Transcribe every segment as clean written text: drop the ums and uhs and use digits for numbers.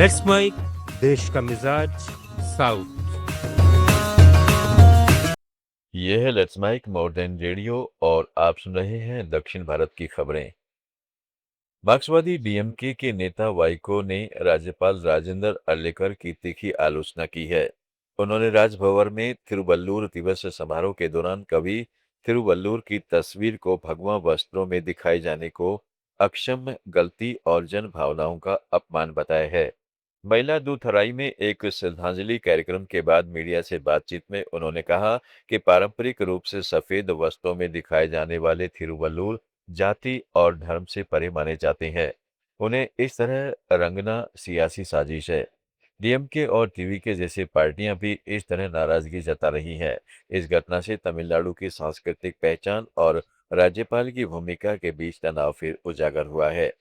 Let's mic देश का मिजाज साउथ। ये है लेट्स माइक मॉडर्न रेडियो और आप सुन रहे हैं दक्षिण भारत की खबरें। मार्क्सवादी डीएमके के नेता वाइको ने राज्यपाल राजेंद्र अर्लेकर की तीखी आलोचना की है। उन्होंने राजभवन में तिरुवल्लुवर दिवस समारोह के दौरान कवि तिरुवल्लुवर की तस्वीर को भगवा वस्त्रों में दिखाए जाने को अक्षम्य गलती और जन भावनाओं का अपमान बताया है। महिला दूथराई में एक श्रद्धांजलि कार्यक्रम के बाद मीडिया से बातचीत में उन्होंने कहा कि पारंपरिक रूप से सफेद वस्त्रों में दिखाए जाने वाले थिरुवल्लुवर जाति और धर्म से परे माने जाते हैं। उन्हें इस तरह रंगना सियासी साजिश है। डीएमके और टीवीके जैसी पार्टियां भी इस तरह नाराजगी जता रही हैं। इस घटना से तमिलनाडु की सांस्कृतिक पहचान और राज्यपाल की भूमिका के बीच तनाव फिर उजागर हुआ है।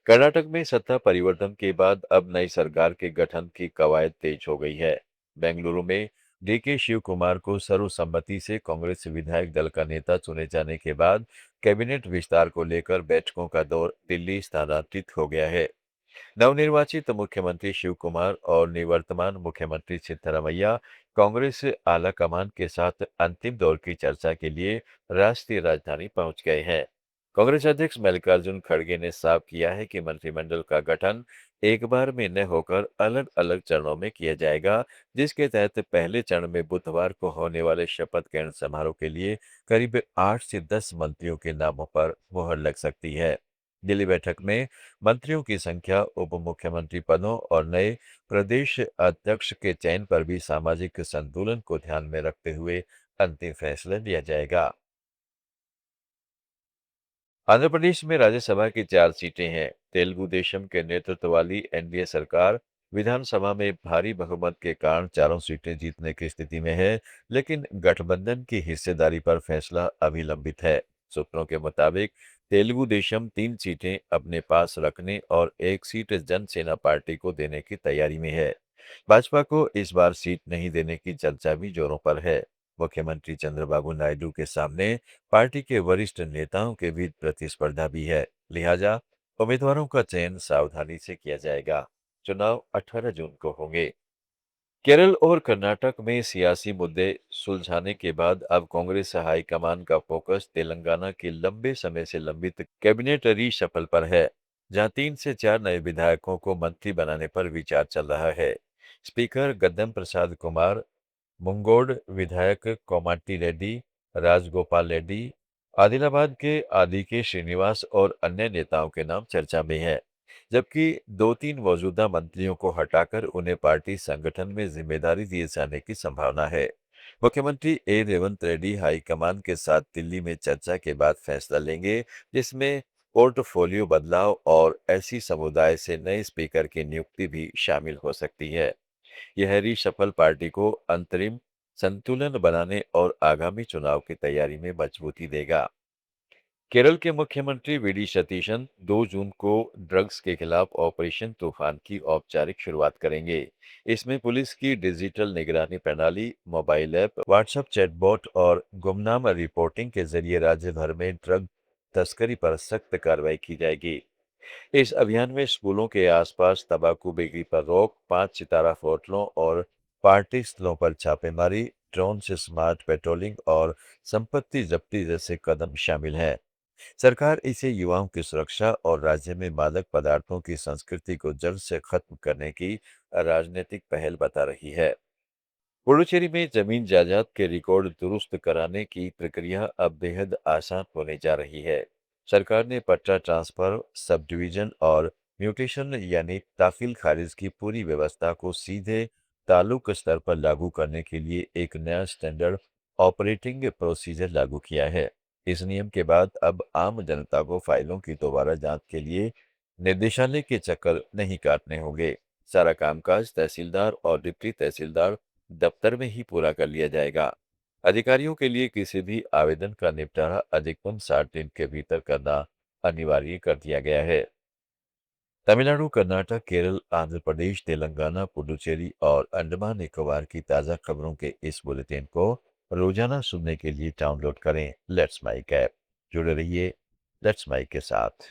कर्नाटक में सत्ता परिवर्तन के बाद अब नई सरकार के गठन की कवायद तेज हो गई है। बेंगलुरु में डीके शिव कुमार को सर्वसम्मति से कांग्रेस विधायक दल का नेता चुने जाने के बाद कैबिनेट विस्तार को लेकर बैठकों का दौर दिल्ली स्थानांतरित हो गया है। नवनिर्वाचित मुख्यमंत्री शिव कुमार और निवर्तमान मुख्यमंत्री सिद्धरामैया कांग्रेस आला कमान के साथ अंतिम दौर की चर्चा के लिए राष्ट्रीय राजधानी पहुंच गए हैं। कांग्रेस अध्यक्ष मल्लिकार्जुन खड़गे ने साफ किया है कि मंत्रिमंडल का गठन एक बार में न होकर अलग अलग चरणों में किया जाएगा, जिसके तहत पहले चरण में बुधवार को होने वाले शपथ ग्रहण समारोह के लिए करीब 8 से 10 मंत्रियों के नामों पर मुहर लग सकती है। दिल्ली बैठक में मंत्रियों की संख्या, उप मुख्यमंत्री पदों और नए प्रदेश अध्यक्ष के चयन पर भी सामाजिक संतुलन को ध्यान में रखते हुए अंतिम फैसला लिया जाएगा। आंध्र प्रदेश में राज्यसभा की 4 सीटें हैं। तेलुगु देशम के नेतृत्व वाली एनडीए सरकार विधानसभा में भारी बहुमत के कारण चारों सीटें जीतने की स्थिति में है, लेकिन गठबंधन की हिस्सेदारी पर फैसला अभी लंबित है। सूत्रों के मुताबिक तेलुगु देशम 3 सीटें अपने पास रखने और 1 सीट जनसेना पार्टी को देने की तैयारी में है। भाजपा को इस बार सीट नहीं देने की चर्चा भी जोरों पर है। मुख्यमंत्री चंद्रबाबू नायडू के सामने पार्टी के वरिष्ठ नेताओं के बीच प्रतिस्पर्धा भी है, लिहाजा उम्मीदवारों का चयन सावधानी से किया जाएगा। चुनाव 18 जून को होंगे। केरल और कर्नाटक में सियासी मुद्दे सुलझाने के बाद अब कांग्रेस हाईकमान का फोकस तेलंगाना की लंबे समय से लंबित कैबिनेट रीशफल पर है, जहां 3 से 4 नए विधायकों को मंत्री बनाने पर विचार चल रहा है। स्पीकर गद्दम प्रसाद कुमार, मुंगोड विधायक कोमाटी रेड्डी, राजगोपाल रेड्डी, आदिलाबाद के आदिके श्रीनिवास और अन्य नेताओं के नाम चर्चा में हैं, जबकि 2-3 मौजूदा मंत्रियों को हटाकर उन्हें पार्टी संगठन में जिम्मेदारी दिए जाने की संभावना है। मुख्यमंत्री रेवंत रेड्डी हाईकमान के साथ दिल्ली में चर्चा के बाद फैसला लेंगे, जिसमें पोर्टफोलियो बदलाव और एससी समुदाय से नए स्पीकर की नियुक्ति भी शामिल हो सकती है। यह रीशफल पार्टी को अंतरिम संतुलन बनाने और आगामी चुनाव की तैयारी में मजबूती देगा। केरल के मुख्यमंत्री वीडी सतीशन 2 जून को ड्रग्स के खिलाफ ऑपरेशन तूफान की औपचारिक शुरुआत करेंगे। इसमें पुलिस की डिजिटल निगरानी प्रणाली, मोबाइल ऐप, व्हाट्सएप चैटबॉट और गुमनाम रिपोर्टिंग के जरिए राज्य भर में ड्रग तस्करी पर सख्त कार्रवाई की जाएगी। इस अभियान में स्कूलों के आसपास तंबाकू बिक्री पर रोक, 5 सितारा होटलों और पार्टी स्थलों पर छापेमारी, ड्रोन से स्मार्ट पेट्रोलिंग और संपत्ति जब्ती जैसे कदम शामिल हैं। सरकार इसे युवाओं की सुरक्षा और राज्य में मादक पदार्थों की संस्कृति को जड़ से खत्म करने की राजनीतिक पहल बता रही है। पुडुचेरी में जमीन जायदाद के रिकॉर्ड दुरुस्त कराने की प्रक्रिया अब बेहद आसान होने जा रही है। सरकार ने पट्टा ट्रांसफर, सब डिवीजन और म्यूटेशन यानी दाखिल खारिज की पूरी व्यवस्था को सीधे तालुक स्तर पर लागू करने के लिए एक नया स्टैंडर्ड ऑपरेटिंग प्रोसीजर लागू किया है। इस नियम के बाद अब आम जनता को फाइलों की दोबारा जांच के लिए निदेशालय के चक्कर नहीं काटने होंगे। सारा कामकाज तहसीलदार और डिप्टी तहसीलदार दफ्तर में ही पूरा कर लिया जाएगा। अधिकारियों के लिए किसी भी आवेदन का निपटारा अधिकतम 60 दिन के भीतर करना अनिवार्य कर दिया गया है। तमिलनाडु, कर्नाटक, केरल, आंध्र प्रदेश, तेलंगाना, पुडुचेरी और अंडमान निकोबार की ताज़ा खबरों के इस बुलेटिन को रोजाना सुनने के लिए डाउनलोड करें लेट्स माइक ऐप। जुड़े रहिए लेट्स माइक के साथ।